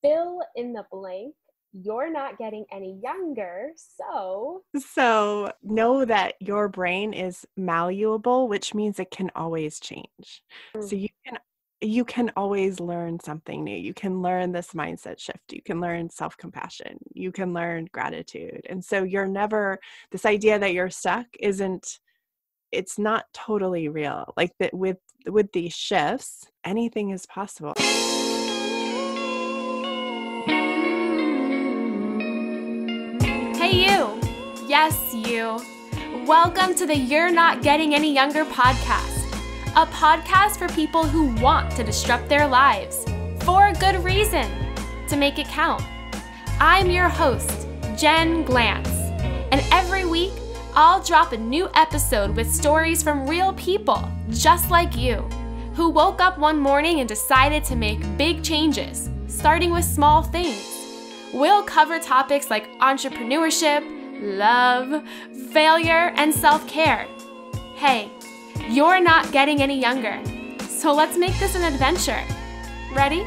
fill in the blank. You're not getting any younger, so know that your brain is malleable, which means it can always change. So you can always learn something new. You can learn this mindset shift. You can learn self-compassion. You can learn gratitude. And so this idea that you're stuck it's not totally real. Like that with these shifts, anything is possible. Hey you! Yes, you! Welcome to the You're Not Getting Any Younger podcast, a podcast for people who want to disrupt their lives for a good reason, to make it count. I'm your host, Jen Glantz, and every week I'll drop a new episode with stories from real people just like you, who woke up one morning and decided to make big changes, starting with small things. We'll cover topics like entrepreneurship, love, failure, and self-care. Hey, you're not getting any younger, so let's make this an adventure. Ready?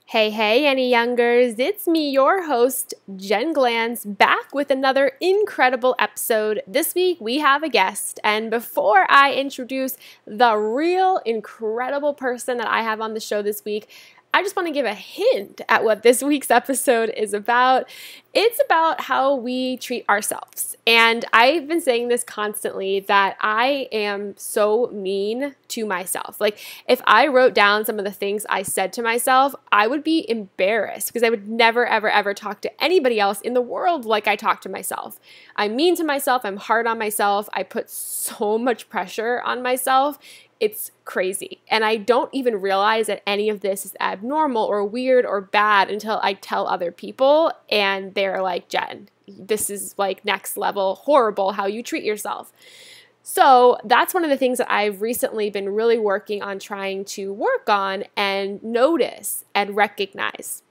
Hey, any youngers, it's me, your host, Jen Glantz, back with another incredible episode. This week, we have a guest, and before I introduce the real incredible person that I have on the show this week, I just want to give a hint at what this week's episode is about. It's about how we treat ourselves. And I've been saying this constantly that I am so mean to myself. Like if I wrote down some of the things I said to myself, I would be embarrassed because I would never, ever, ever talk to anybody else in the world like I talk to myself. I'm mean to myself. I'm hard on myself. I put so much pressure on myself. It's crazy. And I don't even realize that any of this is abnormal or weird or bad until I tell other people and they're like, Jen, this is like next level horrible how you treat yourself. So that's one of the things that I've recently been really working on trying to work on and notice and recognize.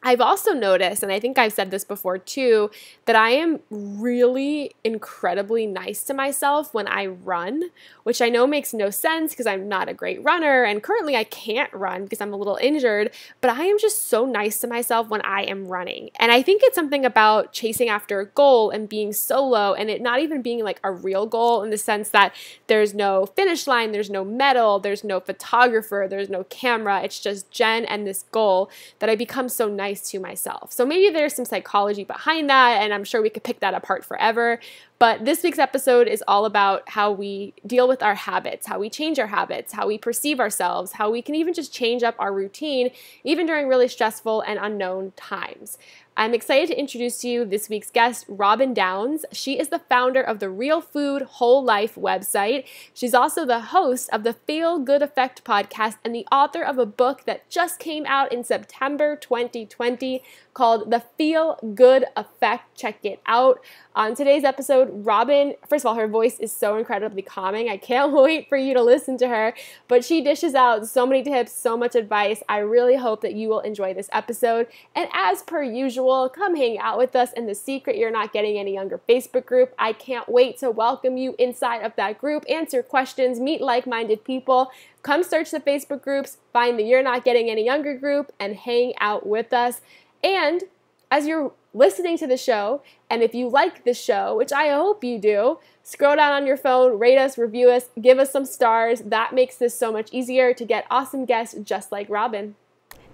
I've also noticed, and I think I've said this before too, that I am really incredibly nice to myself when I run, which I know makes no sense because I'm not a great runner, and currently I can't run because I'm a little injured, but I am just so nice to myself when I am running. And I think it's something about chasing after a goal and being solo and it not even being like a real goal in the sense that there's no finish line, there's no medal, there's no photographer, there's no camera. It's just Jen and this goal that I become so nice to myself. So maybe there's some psychology behind that, and I'm sure we could pick that apart forever. But this week's episode is all about how we deal with our habits, how we change our habits, how we perceive ourselves, how we can even just change up our routine, even during really stressful and unknown times. I'm excited to introduce to you this week's guest, Robyn Downs. She is the founder of the Real Food Whole Life website. She's also the host of the Feel Good Effect podcast and the author of a book that just came out in September 2020 called The Feel Good Effect. Check it out. On today's episode, Robyn, first of all, her voice is so incredibly calming. I can't wait for you to listen to her, but she dishes out so many tips, so much advice. I really hope that you will enjoy this episode. And as per usual, come hang out with us in the Secret You're Not Getting Any Younger Facebook group. I can't wait to welcome you inside of that group, answer questions, meet like-minded people. Come search the Facebook groups, find the You're Not Getting Any Younger group, and hang out with us. And as you're listening to the show, and if you like the show, which I hope you do, scroll down on your phone, rate us, review us, give us some stars. That makes this so much easier to get awesome guests just like Robyn.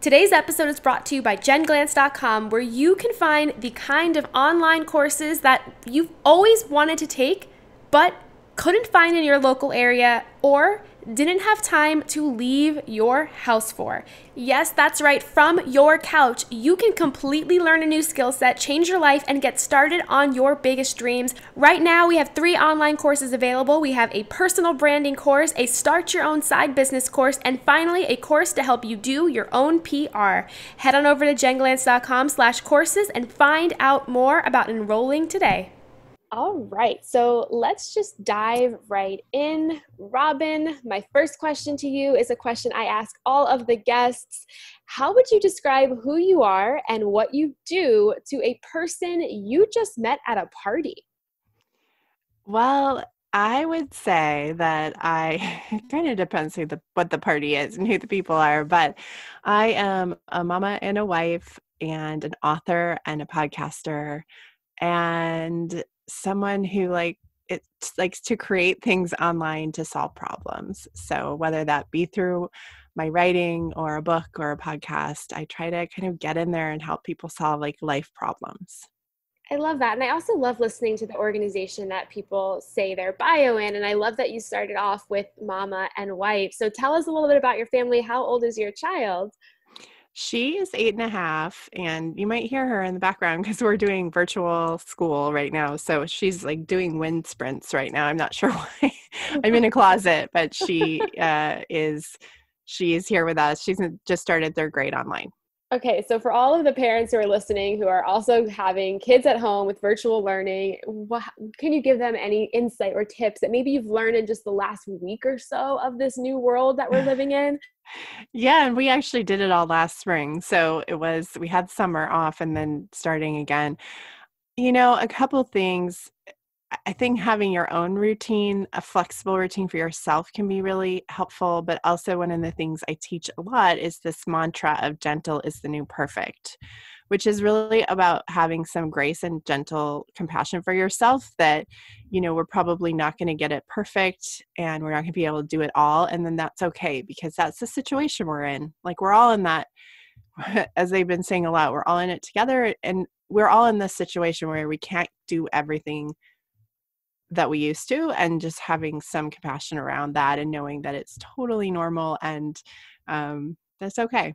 Today's episode is brought to you by jenglantz.com, where you can find the kind of online courses that you've always wanted to take, but couldn't find in your local area or didn't have time to leave your house for. Yes, that's right. From your couch, you can completely learn a new skill set, change your life, and get started on your biggest dreams. Right now, we have 3 online courses available. We have a personal branding course, a start your own side business course, and finally, a course to help you do your own PR. Head on over to jenglantz.com/courses and find out more about enrolling today. All right, so let's just dive right in. Robyn, my first question to you is a question I ask all of the guests. How would you describe who you are and what you do to a person you just met at a party? Well, I would say that it kind of depends what the party is and who the people are, but I am a mama and a wife and an author and a podcaster and someone who it likes to create things online to solve problems. So whether that be through my writing or a book or a podcast, I try to kind of get in there and help people solve like life problems. I love that. And I also love listening to the organization that people say their bio in. And I love that you started off with mama and wife. So tell us a little bit about your family. How old is your child? She is 8.5, and you might hear her in the background because we're doing virtual school right now. So she's like doing wind sprints right now. I'm not sure why. I'm in a closet, but she is here with us. She's just started 3rd grade online. Okay, so for all of the parents who are listening who are also having kids at home with virtual learning, can you give them any insight or tips that maybe you've learned in just the last week or so of this new world that we're living in? Yeah, and we actually did it all last spring. So we had summer off and then starting again. A couple things. I think having your own routine, a flexible routine for yourself can be really helpful. But also one of the things I teach a lot is this mantra of gentle is the new perfect, which is really about having some grace and gentle compassion for yourself that, we're probably not going to get it perfect and we're not going to be able to do it all. And then that's okay because that's the situation we're in. Like we're all in that, as they've been saying a lot, we're all in it together and we're all in this situation where we can't do everything that we used to, and just having some compassion around that and knowing that it's totally normal and that's okay.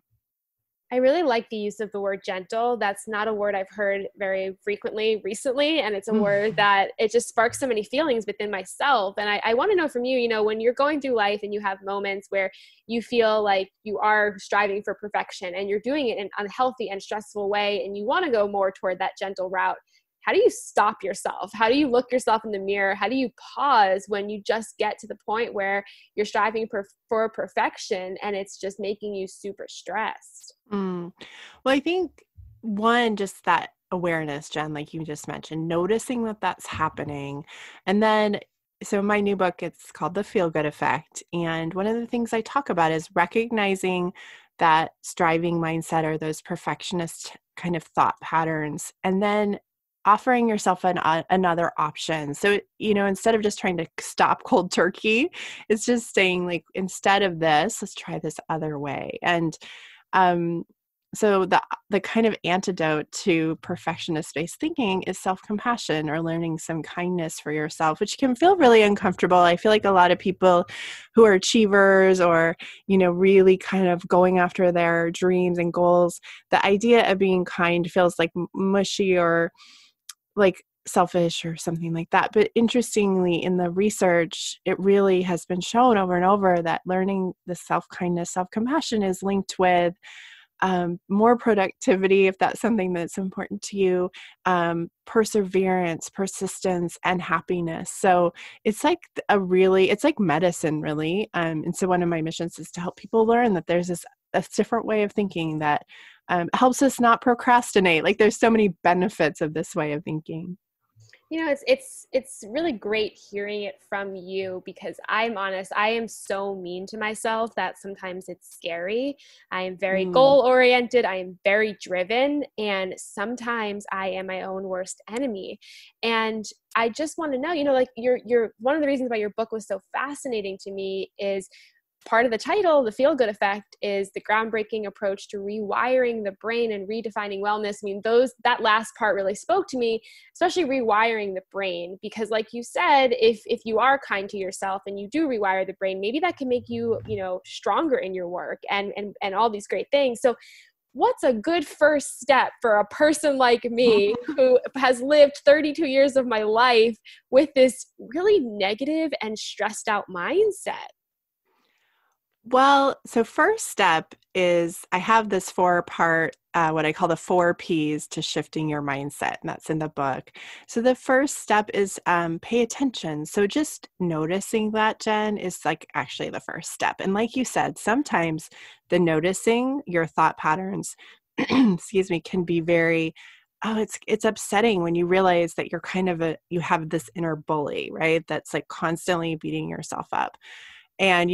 I really like the use of the word gentle. That's not a word I've heard very frequently recently. And it's a word that it just sparks so many feelings within myself. And I want to know from you, when you're going through life and you have moments where you feel like you are striving for perfection and you're doing it in an unhealthy and stressful way, and you want to go more toward that gentle route, how do you stop yourself? How do you look yourself in the mirror? How do you pause when you just get to the point where you're striving for perfection and it's just making you super stressed? Well, I think one, just that awareness, Jen, like you just mentioned, noticing that that's happening. And then, so in my new book, it's called The Feel Good Effect. And one of the things I talk about is recognizing that striving mindset or those perfectionist kind of thought patterns, and then offering yourself another option. So, instead of just trying to stop cold turkey, it's just saying like, instead of this, let's try this other way. And so the kind of antidote to perfectionist-based thinking is self-compassion or learning some kindness for yourself, which can feel really uncomfortable. I feel like a lot of people who are achievers or, really kind of going after their dreams and goals, the idea of being kind feels like mushy or like selfish or something like that. But interestingly, in the research, it really has been shown over and over that learning the self-kindness, self-compassion is linked with more productivity, if that's something that's important to you, perseverance, persistence, and happiness. So it's like it's like medicine, really. And so one of my missions is to help people learn that there's a different way of thinking that helps us not procrastinate. Like there's so many benefits of this way of thinking. It's really great hearing it from you because I'm honest, I am so mean to myself that sometimes it's scary. I am very goal oriented. I am very driven. And sometimes I am my own worst enemy. And I just want to know, like you're one of the reasons why your book was so fascinating to me is part of the title, The Feel Good Effect, is the groundbreaking approach to rewiring the brain and redefining wellness. I mean, that last part really spoke to me, especially rewiring the brain, because like you said, if you are kind to yourself and you do rewire the brain, maybe that can make you, stronger in your work and all these great things. So what's a good first step for a person like me who has lived 32 years of my life with this really negative and stressed out mindset? Well, so first step is I have this 4-part, what I call the 4 Ps to shifting your mindset, and that's in the book. So the first step is pay attention. So just noticing that, Jen, is like actually the first step. And like you said, sometimes the noticing your thought patterns, excuse me, can be very it's upsetting when you realize that you're kind of you have this inner bully, right? That's like constantly beating yourself up. And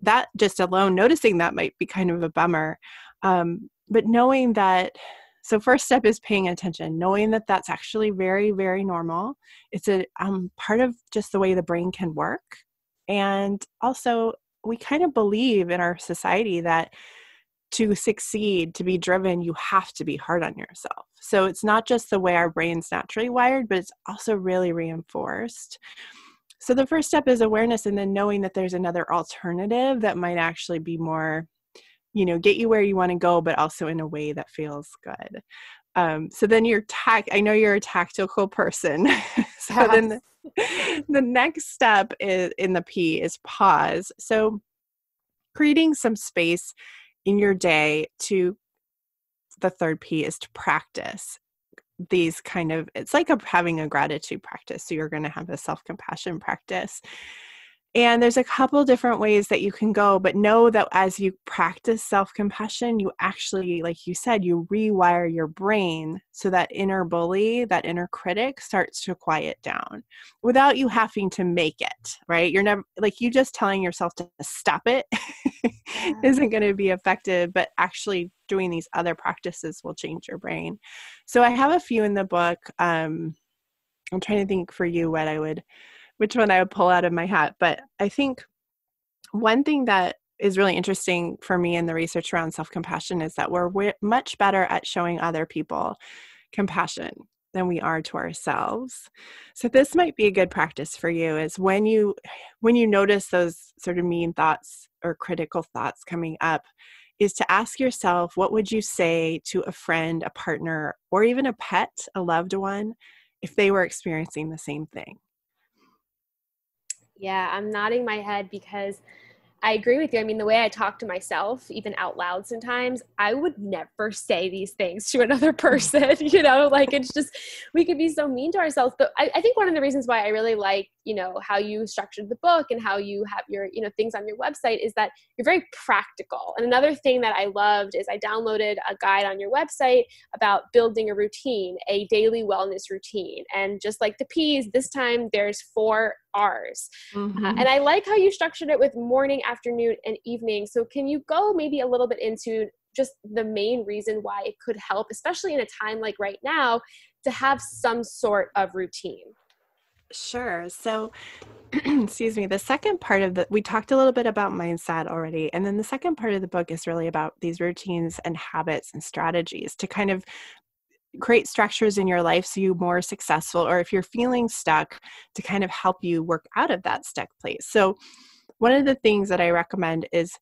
that just alone, noticing that might be kind of a bummer. But knowing that, so first step is paying attention, knowing that that's actually very, very normal. It's a part of just the way the brain can work. And also, we kind of believe in our society that to succeed, to be driven, you have to be hard on yourself. So it's not just the way our brain's naturally wired, but it's also really reinforced. So the first step is awareness, and then knowing that there's another alternative that might actually be more, get you where you want to go, but also in a way that feels good. So then I know you're a tactical person. So Yes. then the next step is in the P is pause. So creating some space in your day the third P is to practice these it's like having a gratitude practice. So you're going to have a self-compassion practice. And there's a couple different ways that you can go, but know that as you practice self-compassion, you actually, like you said, you rewire your brain so that inner bully, that inner critic starts to quiet down without you having to make it, right? You're never, like, you just telling yourself to stop it isn't going to be effective, but actually doing these other practices will change your brain. So I have a few in the book. I'm trying to think for you which one I would pull out of my hat. But I think one thing that is really interesting for me in the research around self-compassion is that we're much better at showing other people compassion than we are to ourselves. So this might be a good practice for you, is when you notice those sort of mean thoughts or critical thoughts coming up, is to ask yourself, what would you say to a friend, a partner, or even a pet, a loved one, if they were experiencing the same thing? Yeah, I'm nodding my head because I agree with you. I mean, the way I talk to myself, even out loud sometimes, I would never say these things to another person, like it's just, we could be so mean to ourselves. But I think one of the reasons why I really like, how you structured the book and how you have your, things on your website is that you're very practical. And another thing that I loved is I downloaded a guide on your website about building a routine, a daily wellness routine. And just like the P's, this time there's 4 R's. Mm-hmm. And I like how you structured it with morning, afternoon, and evening. So can you go maybe a little bit into just the main reason why it could help, especially in a time like right now, to have some sort of routine? Sure. So, excuse me, the second part we talked a little bit about mindset already. And then the second part of the book is really about these routines and habits and strategies to kind of create structures in your life so you're more successful, or if you're feeling stuck, to kind of help you work out of that stuck place. So one of the things that I recommend is,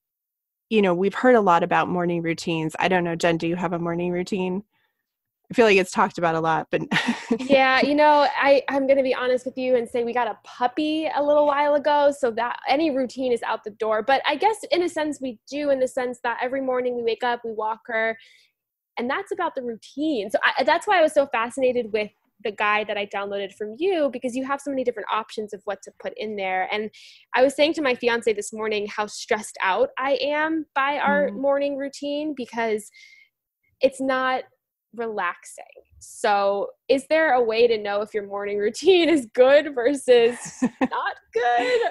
we've heard a lot about morning routines. I don't know, Jen, do you have a morning routine? I feel like it's talked about a lot, but Yeah, I'm going to be honest with you and say we got a puppy a little while ago, so that any routine is out the door. But I guess in a sense we do, in the sense that every morning we wake up, we walk her, and that's about the routine. So that's why I was so fascinated with the guide that I downloaded from you, because you have so many different options of what to put in there. And I was saying to my fiance this morning how stressed out I am by our morning routine, because it's not relaxing. So is there a way to know if your morning routine is good versus not good,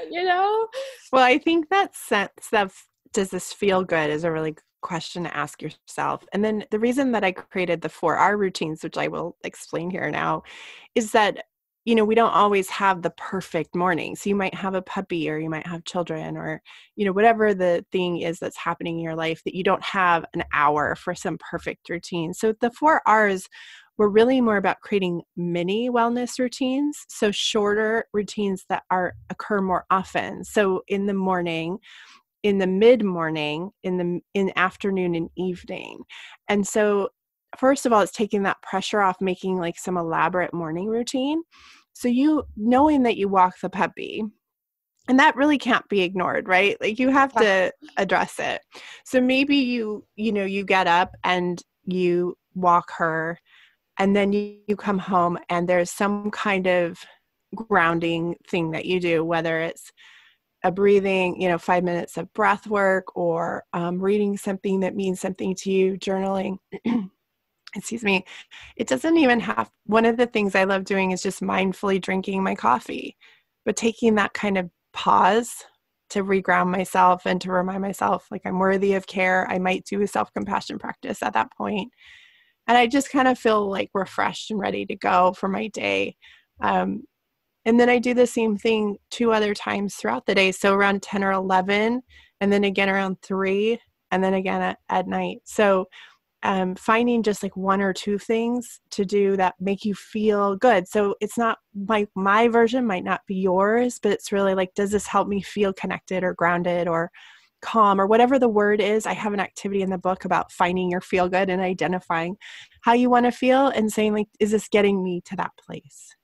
Well, I think that sense of, does this feel good, is a really good question to ask yourself. And then the reason that I created the 4R routines, which I will explain here now, is that, we don't always have the perfect morning. So you might have a puppy, or you might have children, or, whatever the thing is that's happening in your life, that you don't have an hour for some perfect routine. So the 4Rs were really more about creating mini wellness routines. So shorter routines that occur more often. So in the morning, in the mid-morning, in afternoon and evening. And so first of all, it's taking that pressure off making like some elaborate morning routine. So knowing that you walk the puppy, and that really can't be ignored, right? Like you have to address it. So maybe you get up and you walk her, and then you come home and there's some kind of grounding thing that you do, whether it's a breathing, 5 minutes of breath work, or reading something that means something to you, journaling. excuse me, it doesn't even have, one of the things I love doing is just mindfully drinking my coffee, but taking that kind of pause to reground myself and to remind myself like I'm worthy of care. I might do a self-compassion practice at that point. And I just kind of feel like refreshed and ready to go for my day. And then I do the same thing 2 other times throughout the day. So around 10 or 11, and then again around 3, and then again at night. So finding just like 1 or 2 things to do that make you feel good. So it's not my version might not be yours, but it's really like, does this help me feel connected or grounded or calm or whatever the word is? I have an activity in the book about finding your feel good and identifying how you want to feel and saying like, is this getting me to that place?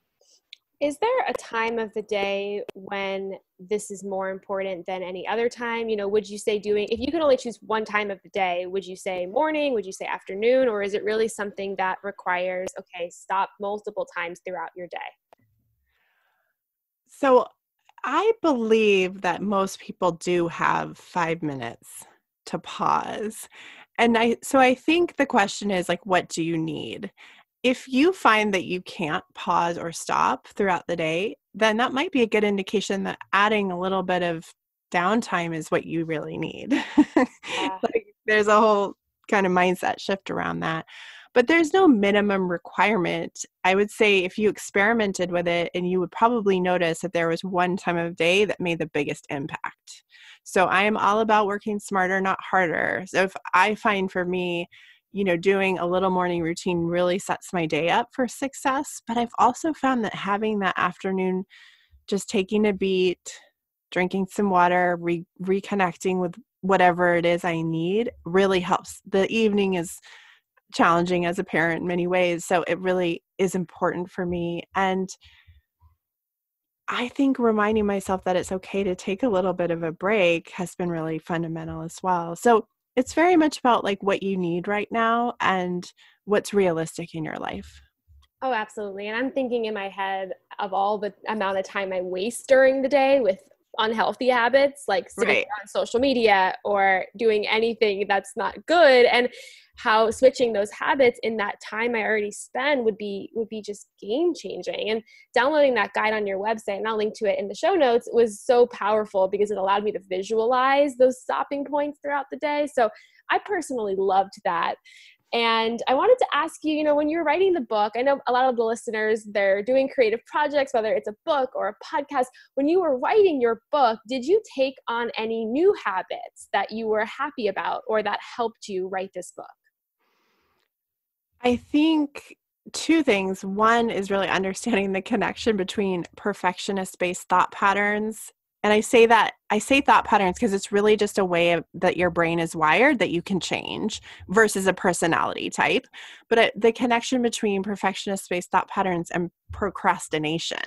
Is there a time of the day when this is more important than any other time? You know, would you say if you could only choose one time of the day, would you say morning? Would you say afternoon? Or is it really something that requires, okay, stop multiple times throughout your day? So I believe that most people do have 5 minutes to pause. And I think the question is like, what do you need? If you find that you can't pause or stop throughout the day, then that might be a good indication that adding a little bit of downtime is what you really need. Like there's a whole kind of mindset shift around that. But there's no minimum requirement. I would say if you experimented with it, and you would probably notice that there was one time of day that made the biggest impact. So I am all about working smarter, not harder. So if I find for me, doing a little morning routine really sets my day up for success. But I've also found that having that afternoon, just taking a beat, drinking some water, reconnecting with whatever it is I need really helps. The evening is challenging as a parent in many ways, so it really is important for me. And I think reminding myself that it's okay to take a little bit of a break has been really fundamental as well. So it's very much about like what you need right now and what's realistic in your life. Oh, absolutely. And I'm thinking in my head of all the amount of time I waste during the day with unhealthy habits, like sitting Right. on social media or doing anything that's not good, and how switching those habits in that time I already spend would be just game changing. And downloading that guide on your website, and I'll link to it in the show notes, was so powerful because it allowed me to visualize those stopping points throughout the day. So I personally loved that. And I wanted to ask you, when you're writing the book, I know a lot of the listeners, they're doing creative projects, whether it's a book or a podcast. When you were writing your book, did you take on any new habits that you were happy about or that helped you write this book? I think 2 things. One is really understanding the connection between perfectionist-based thought patterns. And I say thought patterns because it's really just a way that your brain is wired that you can change versus a personality type. But the connection between perfectionist-based thought patterns and procrastination,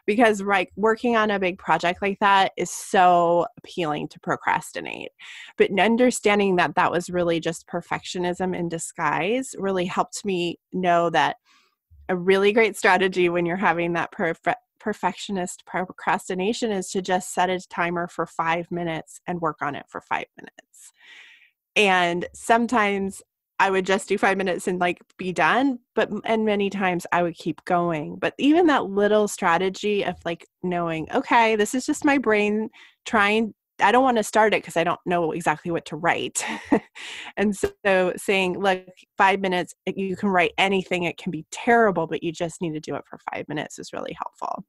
because working on a big project like that is so appealing to procrastinate. But understanding that that was really just perfectionism in disguise really helped me know that a really great strategy when you're having that perfectionist procrastination is to just set a timer for 5 minutes and work on it for 5 minutes. And sometimes I would just do 5 minutes and be done, and many times I would keep going. But even that little strategy of knowing, okay, this is just my brain trying, I don't want to start it because I don't know exactly what to write. And so saying, look, 5 minutes, you can write anything. It can be terrible, but you just need to do it for 5 minutes is really helpful.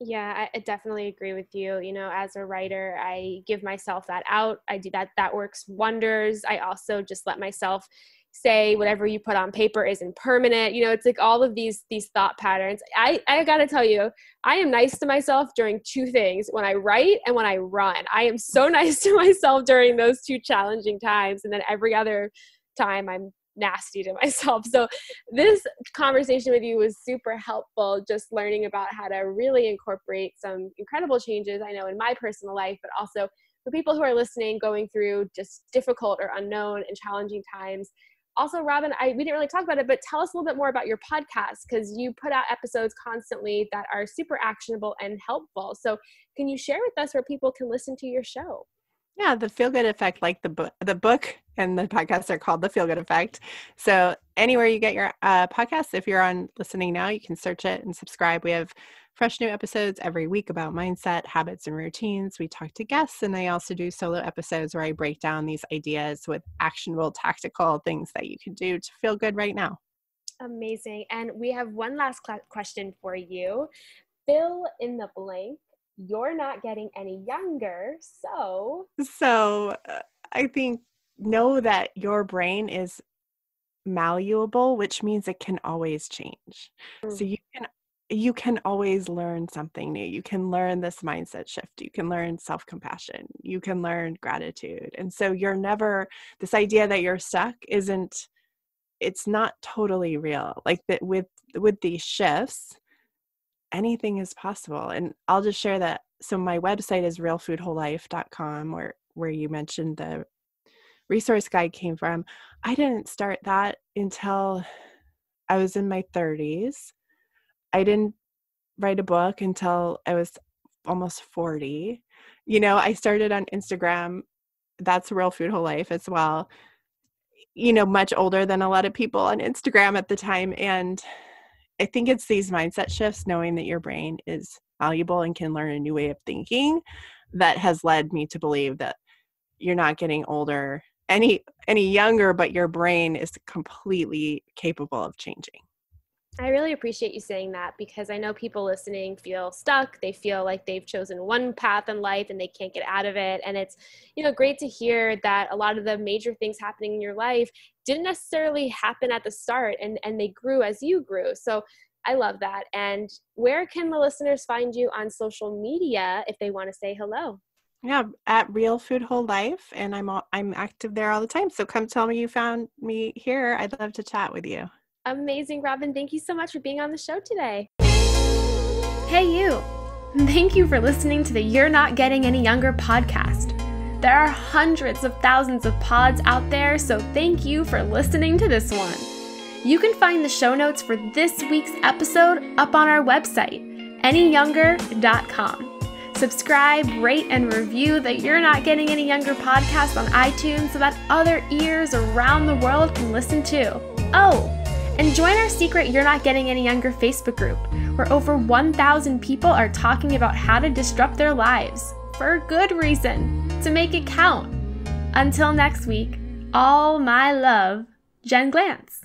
Yeah, I definitely agree with you. As a writer, I give myself that out. I do that. That works wonders. I also just let myself say whatever you put on paper isn't permanent. It's all of these thought patterns. I got to tell you, I am nice to myself during 2 things: when I write and when I run. I am so nice to myself during those 2 challenging times. And then every other time I'm nasty to myself. So this conversation with you was super helpful, just learning about how to really incorporate some incredible changes I know in my personal life, but also for people who are listening, going through just difficult or unknown and challenging times. Also, Robyn, we didn't really talk about it, but tell us a little bit more about your podcast, because you put out episodes constantly that are super actionable and helpful. So can you share with us where people can listen to your show? Yeah, the Feel Good Effect, like the book and the podcast are called The Feel Good Effect. So anywhere you get your podcasts. If you're on listening now, you can search it and subscribe. We have fresh new episodes every week about mindset, habits, and routines. We talk to guests, and I also do solo episodes where I break down these ideas with actionable, tactical things that you can do to feel good right now. Amazing. And we have one last question for you. Fill in the blank. You're not getting any younger, so I think know that your brain is malleable, which means it can always change. So you can always learn something new. You can learn this mindset shift. You can learn self-compassion. You can learn gratitude. And so you're never, this idea that you're stuck it's not totally real. Like that with these shifts, anything is possible. And I'll just share that. So my website is realfoodwholelife.com, where you mentioned the resource guide came from. I didn't start that until I was in my 30s. I didn't write a book until I was almost 40. I started on Instagram. That's Real Food Whole Life as well. Much older than a lot of people on Instagram at the time. And I think it's these mindset shifts, knowing that your brain is malleable and can learn a new way of thinking, that has led me to believe that you're not getting older any younger, but your brain is completely capable of changing. I really appreciate you saying that, because I know people listening feel stuck. They feel like they've chosen one path in life and they can't get out of it. And it's, great to hear that a lot of the major things happening in your life didn't necessarily happen at the start, and they grew as you grew. So I love that. And where can the listeners find you on social media if they want to say hello? Yeah, at Real Food Whole Life, and I'm active there all the time. So come tell me you found me here. I'd love to chat with you. Amazing, Robyn. Thank you so much for being on the show today. Hey, you. Thank you for listening to the You're Not Getting Any Younger podcast. There are hundreds of thousands of pods out there, so thank you for listening to this one. You can find the show notes for this week's episode up on our website, anyyounger.com. Subscribe, rate, and review the You're Not Getting Any Younger podcast on iTunes so that other ears around the world can listen too. Oh, and join our secret You're Not Getting Any Younger Facebook group, where over 1,000 people are talking about how to disrupt their lives, for a good reason, to make it count. Until next week, all my love, Jen Glantz.